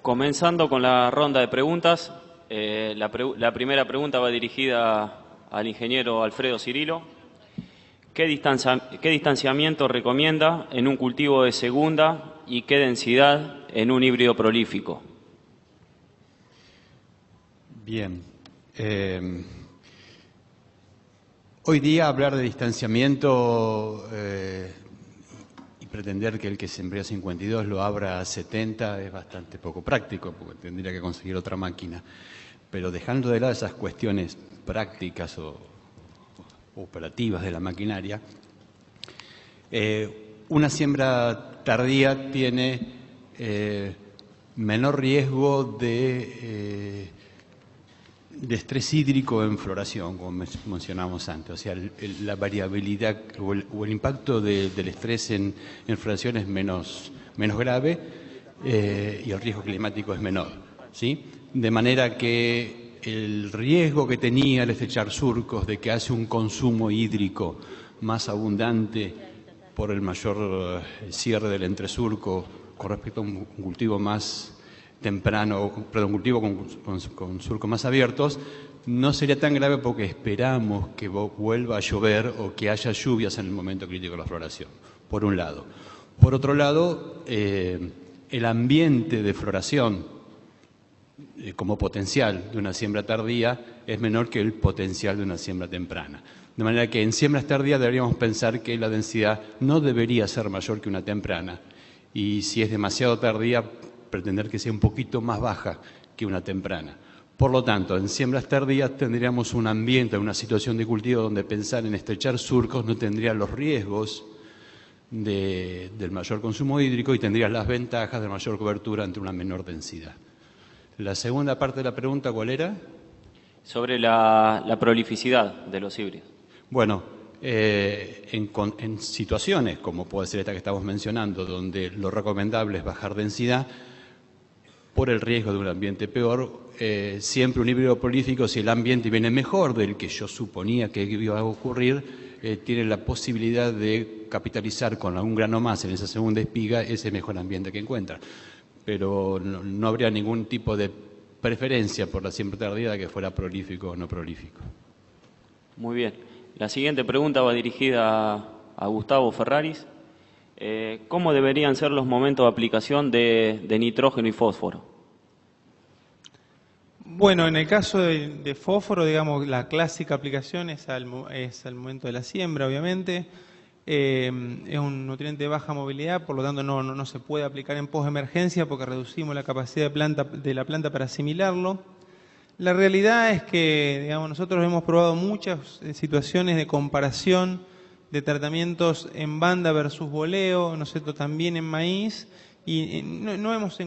Comenzando con la ronda de preguntas, la primera pregunta va dirigida al ingeniero Alfredo Cirilo. ¿Qué distanciamiento recomienda en un cultivo de segunda y qué densidad en un híbrido prolífico? Bien. Hoy día hablar de distanciamiento y pretender que el que sembró 52 lo abra a 70 es bastante poco práctico, porque tendría que conseguir otra máquina. Pero dejando de lado esas cuestiones prácticas o operativas de la maquinaria, una siembra tardía tiene menor riesgo de estrés hídrico en floración, como mencionábamos antes. O sea, la variabilidad o el impacto del estrés en floración es menos grave y el riesgo climático es menor, ¿sí? De manera que el riesgo que tenía el estrechar surcos de que hace un consumo hídrico más abundante por el mayor cierre del entresurco con respecto a un cultivo más temprano, perdón, cultivo con surcos más abiertos, no sería tan grave porque esperamos que vuelva a llover o que haya lluvias en el momento crítico de la floración, por un lado. Por otro lado, el ambiente de floración como potencial de una siembra tardía es menor que el potencial de una siembra temprana. De manera que en siembras tardías deberíamos pensar que la densidad no debería ser mayor que una temprana y si es demasiado tardía, pretender que sea un poquito más baja que una temprana. Por lo tanto, en siembras tardías tendríamos un ambiente, una situación de cultivo donde pensar en estrechar surcos no tendría los riesgos del mayor consumo hídrico y tendría las ventajas de mayor cobertura ante una menor densidad. La segunda parte de la pregunta, ¿cuál era? Sobre la prolificidad de los híbridos. Bueno, en situaciones como puede ser esta que estamos mencionando, donde lo recomendable es bajar densidad, por el riesgo de un ambiente peor, siempre un híbrido prolífico, si el ambiente viene mejor del que yo suponía que iba a ocurrir, tiene la posibilidad de capitalizar con algún grano más en esa segunda espiga ese mejor ambiente que encuentra. Pero no habría ningún tipo de preferencia por la siembra tardía que fuera prolífico o no prolífico. Muy bien. La siguiente pregunta va dirigida a Gustavo Ferraris. ¿Cómo deberían ser los momentos de aplicación de nitrógeno y fósforo? Bueno, en el caso de fósforo, digamos, la clásica aplicación es al momento de la siembra, obviamente. Es un nutriente de baja movilidad, por lo tanto no se puede aplicar en posemergencia porque reducimos la capacidad de la planta para asimilarlo. La realidad es que, digamos, nosotros hemos probado muchas situaciones de comparación de tratamientos en banda versus boleo, ¿no es cierto?, también en maíz, y encontramos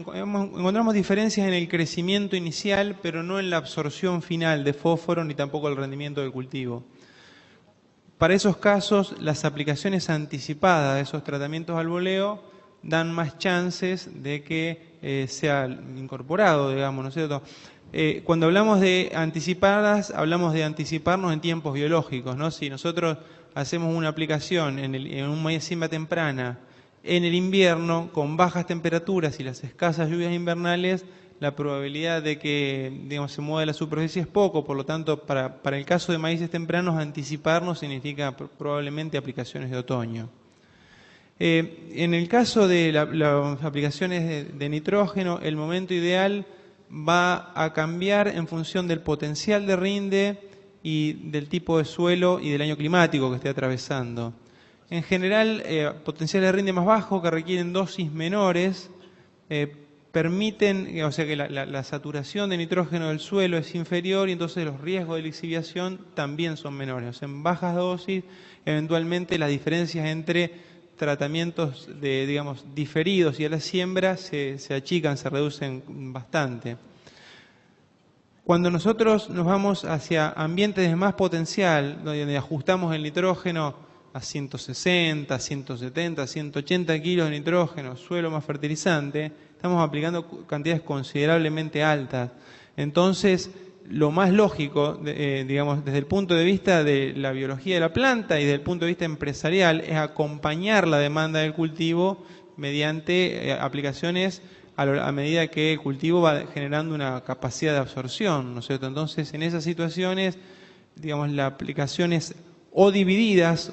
diferencias en el crecimiento inicial, pero no en la absorción final de fósforo ni tampoco el rendimiento del cultivo. Para esos casos, las aplicaciones anticipadas de esos tratamientos al boleo dan más chances de que sea incorporado, digamos, ¿no es cierto? Cuando hablamos de anticipadas, hablamos de anticiparnos en tiempos biológicos, ¿no? Si nosotros hacemos una aplicación en un maíz siembra temprana en el invierno, con bajas temperaturas y las escasas lluvias invernales, la probabilidad de que, digamos, se mueva la superficie es poco, por lo tanto, para el caso de maíces tempranos, anticiparnos significa probablemente aplicaciones de otoño. En el caso de las aplicaciones de nitrógeno, el momento ideal va a cambiar en función del potencial de rinde y del tipo de suelo y del año climático que esté atravesando. En general, potenciales de rinde más bajo que requieren dosis menores permiten, o sea que la saturación de nitrógeno del suelo es inferior y entonces los riesgos de lixiviación también son menores. O sea, en bajas dosis, eventualmente las diferencias entre tratamientos digamos, diferidos y a la siembra se achican, se reducen bastante. Cuando nosotros nos vamos hacia ambientes de más potencial, donde ajustamos el nitrógeno a 160, 170, 180 kilos de nitrógeno, suelo más fertilizante, estamos aplicando cantidades considerablemente altas. Entonces, lo más lógico, digamos, desde el punto de vista de la biología de la planta y desde el punto de vista empresarial, es acompañar la demanda del cultivo mediante aplicaciones a medida que el cultivo va generando una capacidad de absorción, ¿no es cierto? Entonces, en esas situaciones, digamos, la aplicación es o divididas,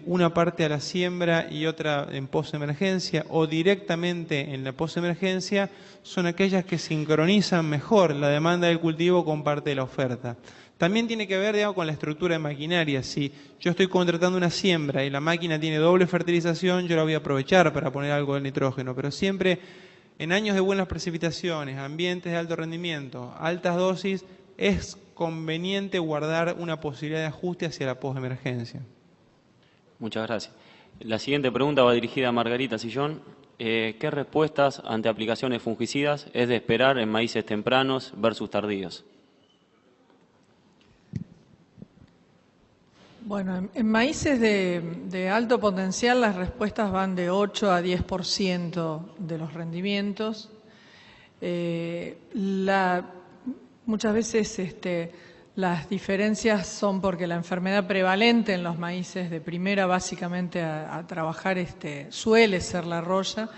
una parte a la siembra y otra en posemergencia, o directamente en la posemergencia, son aquellas que sincronizan mejor la demanda del cultivo con parte de la oferta. También tiene que ver, digamos, con la estructura de maquinaria. Si yo estoy contratando una siembra y la máquina tiene doble fertilización, yo la voy a aprovechar para poner algo de nitrógeno, pero siempre en años de buenas precipitaciones, ambientes de alto rendimiento, altas dosis, es conveniente guardar una posibilidad de ajuste hacia la posemergencia. Muchas gracias. La siguiente pregunta va dirigida a Margarita Sillón. ¿Qué respuestas ante aplicaciones fungicidas es de esperar en maíces tempranos versus tardíos? Bueno, en maíces de alto potencial las respuestas van de 8 a 10% de los rendimientos. Muchas veces las diferencias son porque la enfermedad prevalente en los maíces de primera básicamente a trabajar suele ser la roya,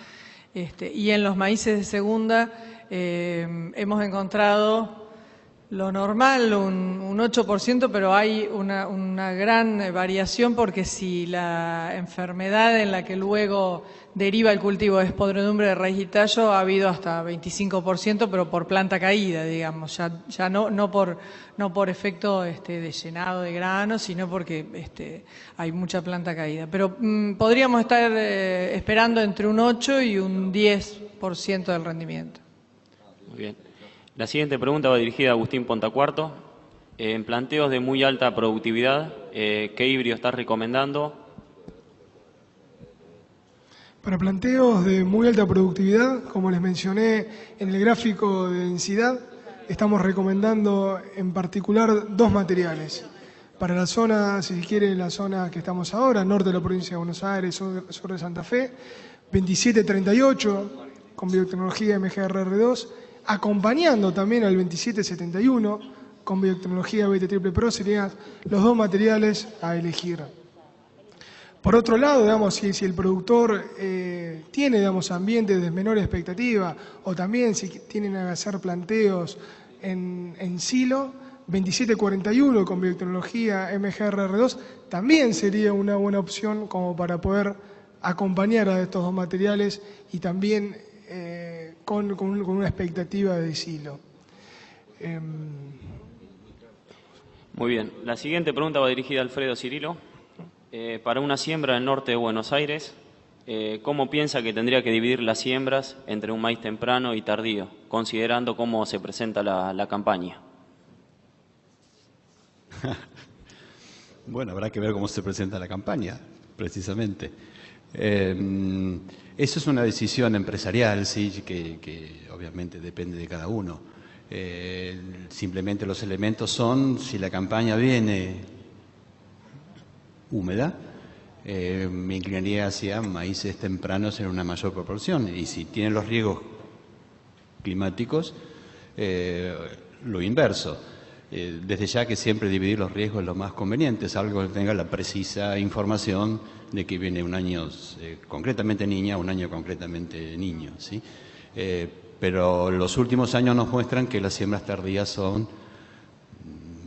y en los maíces de segunda hemos encontrado lo normal, un 8%, pero hay una gran variación porque si la enfermedad en la que luego deriva el cultivo es podredumbre de raíz y tallo, ha habido hasta 25%, pero por planta caída, digamos, ya no por efecto de llenado de granos, sino porque hay mucha planta caída. Pero podríamos estar esperando entre un 8 y un 10% del rendimiento. Muy bien. La siguiente pregunta va dirigida a Agustín Pontacuarto. En planteos de muy alta productividad, ¿qué híbrido estás recomendando? Para planteos de muy alta productividad, como les mencioné en el gráfico de densidad, estamos recomendando en particular dos materiales. Para la zona, si se quiere, la zona que estamos ahora, norte de la provincia de Buenos Aires, sur de Santa Fe, 2738 con biotecnología MGRR2, acompañando también al 2771 con biotecnología BT Triple Pro, serían los dos materiales a elegir. Por otro lado, digamos, si el productor tiene, digamos, ambientes de menor expectativa, o también si tienen que hacer planteos en silo, 2741 con biotecnología MGRR2 también sería una buena opción como para poder acompañar a estos dos materiales y también con una expectativa de silo. Muy bien. La siguiente pregunta va dirigida a Alfredo Cirilo. Para una siembra en el norte de Buenos Aires, ¿cómo piensa que tendría que dividir las siembras entre un maíz temprano y tardío, considerando cómo se presenta la campaña? Bueno, habrá que ver cómo se presenta la campaña, precisamente. Eso es una decisión empresarial, sí, que obviamente depende de cada uno. Simplemente los elementos son, si la campaña viene húmeda, me inclinaría hacia maíces tempranos en una mayor proporción. Y si tiene los riesgos climáticos, lo inverso. Desde ya que siempre dividir los riesgos es lo más conveniente, salvo que tenga la precisa información de que viene un año concretamente niña, un año concretamente niño, ¿sí? Pero los últimos años nos muestran que las siembras tardías son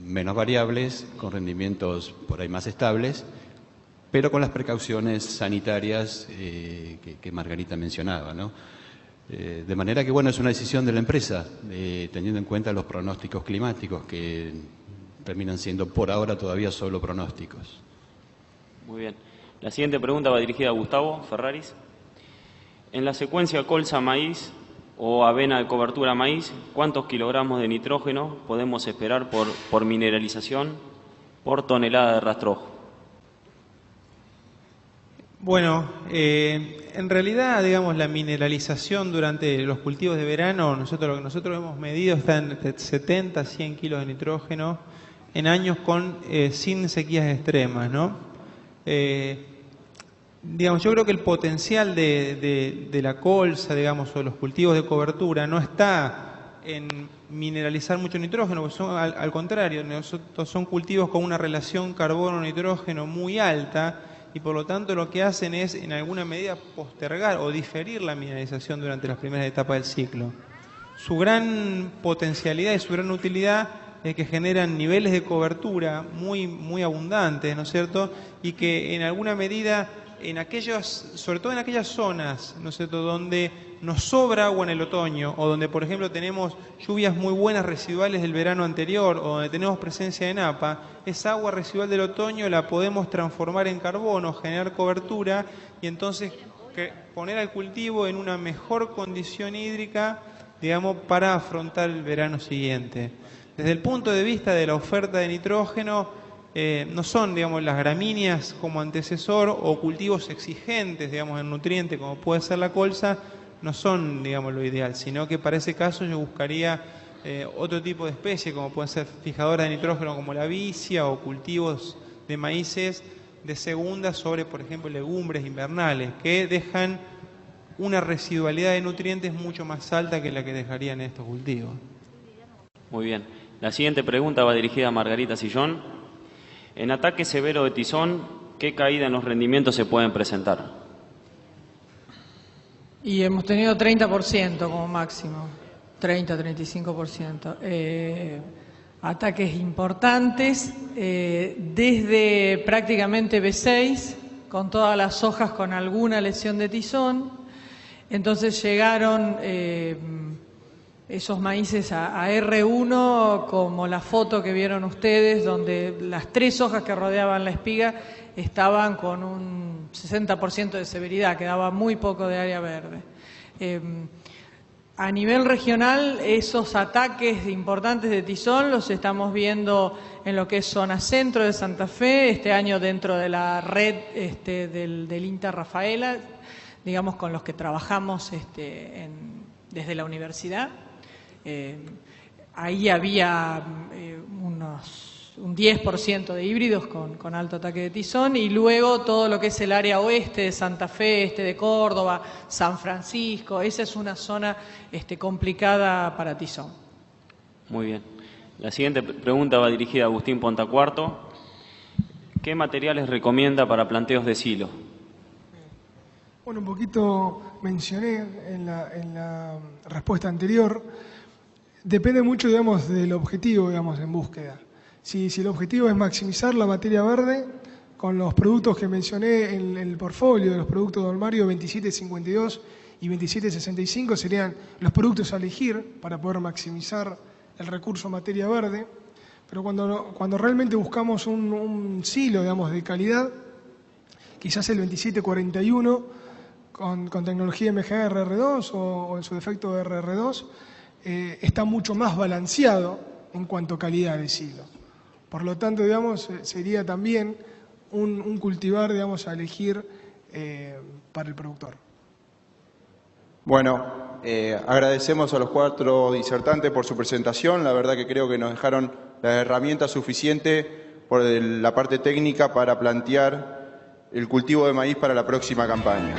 menos variables, con rendimientos por ahí más estables, pero con las precauciones sanitarias que Margarita mencionaba, ¿no? De manera que, bueno, es una decisión de la empresa, teniendo en cuenta los pronósticos climáticos que terminan siendo por ahora todavía solo pronósticos. Muy bien. La siguiente pregunta va dirigida a Gustavo Ferraris. En la secuencia colza-maíz o avena de cobertura maíz, ¿cuántos kilogramos de nitrógeno podemos esperar por mineralización por tonelada de rastrojo? Bueno, en realidad, digamos, la mineralización durante los cultivos de verano, lo que nosotros hemos medido está en 70 a 100 kilos de nitrógeno en años sin sequías extremas, ¿no? Digamos, yo creo que el potencial de la colza, digamos, o los cultivos de cobertura no está en mineralizar mucho nitrógeno, porque al contrario, son cultivos con una relación carbono-nitrógeno muy alta, y por lo tanto lo que hacen es en alguna medida postergar o diferir la mineralización durante las primeras etapas del ciclo. Su gran potencialidad y su gran utilidad es que generan niveles de cobertura muy abundantes, ¿no es cierto? Y que en alguna medida, sobre todo en aquellas zonas, ¿no es cierto?, donde nos sobra agua en el otoño, o donde, por ejemplo, tenemos lluvias muy buenas residuales del verano anterior, o donde tenemos presencia de napa, esa agua residual del otoño la podemos transformar en carbono, generar cobertura, y entonces poner al cultivo en una mejor condición hídrica, digamos, para afrontar el verano siguiente. Desde el punto de vista de la oferta de nitrógeno, no son, digamos, las gramíneas como antecesor o cultivos exigentes, digamos, en nutriente, como puede ser la colza, no son, digamos, lo ideal, sino que para ese caso yo buscaría otro tipo de especie, como pueden ser fijadoras de nitrógeno como la vicia, o cultivos de maíces de segunda sobre, por ejemplo, legumbres invernales, que dejan una residualidad de nutrientes mucho más alta que la que dejarían estos cultivos. Muy bien. La siguiente pregunta va dirigida a Margarita Sillón. En ataque severo de tizón, ¿qué caída en los rendimientos se pueden presentar? Y hemos tenido 30% como máximo, 30-35%. Ataques importantes, desde prácticamente B6, con todas las hojas con alguna lesión de tizón. Entonces llegaron esos maíces a R1, como la foto que vieron ustedes, donde las 3 hojas que rodeaban la espiga estaban con un 60% de severidad, quedaba muy poco de área verde. A nivel regional, esos ataques importantes de tizón los estamos viendo en lo que es zona centro de Santa Fe, este año dentro de la red del INTA Rafaela, digamos, con los que trabajamos desde la universidad. Ahí había un 10% de híbridos con alto ataque de tizón, y luego todo lo que es el área oeste de Santa Fe, este de Córdoba, San Francisco, esa es una zona complicada para tizón. Muy bien. La siguiente pregunta va dirigida a Agustín Pontacuarto. ¿Qué materiales recomienda para planteos de silo? Bueno, un poquito mencioné en la respuesta anterior. Depende mucho, digamos, del objetivo, digamos, en búsqueda. Si el objetivo es maximizar la materia verde, con los productos que mencioné en el portfolio, de los productos de Olmario 2752 y 2765, serían los productos a elegir para poder maximizar el recurso materia verde. Pero cuando realmente buscamos un silo, digamos, de calidad, quizás el 2741 con tecnología MGA RR2 o en su defecto RR2, está mucho más balanceado en cuanto a calidad de silo. Por lo tanto, digamos, sería también un cultivar, digamos, a elegir para el productor. Bueno, agradecemos a los 4 disertantes por su presentación. La verdad que creo que nos dejaron las herramientas suficientes por la parte técnica para plantear el cultivo de maíz para la próxima campaña.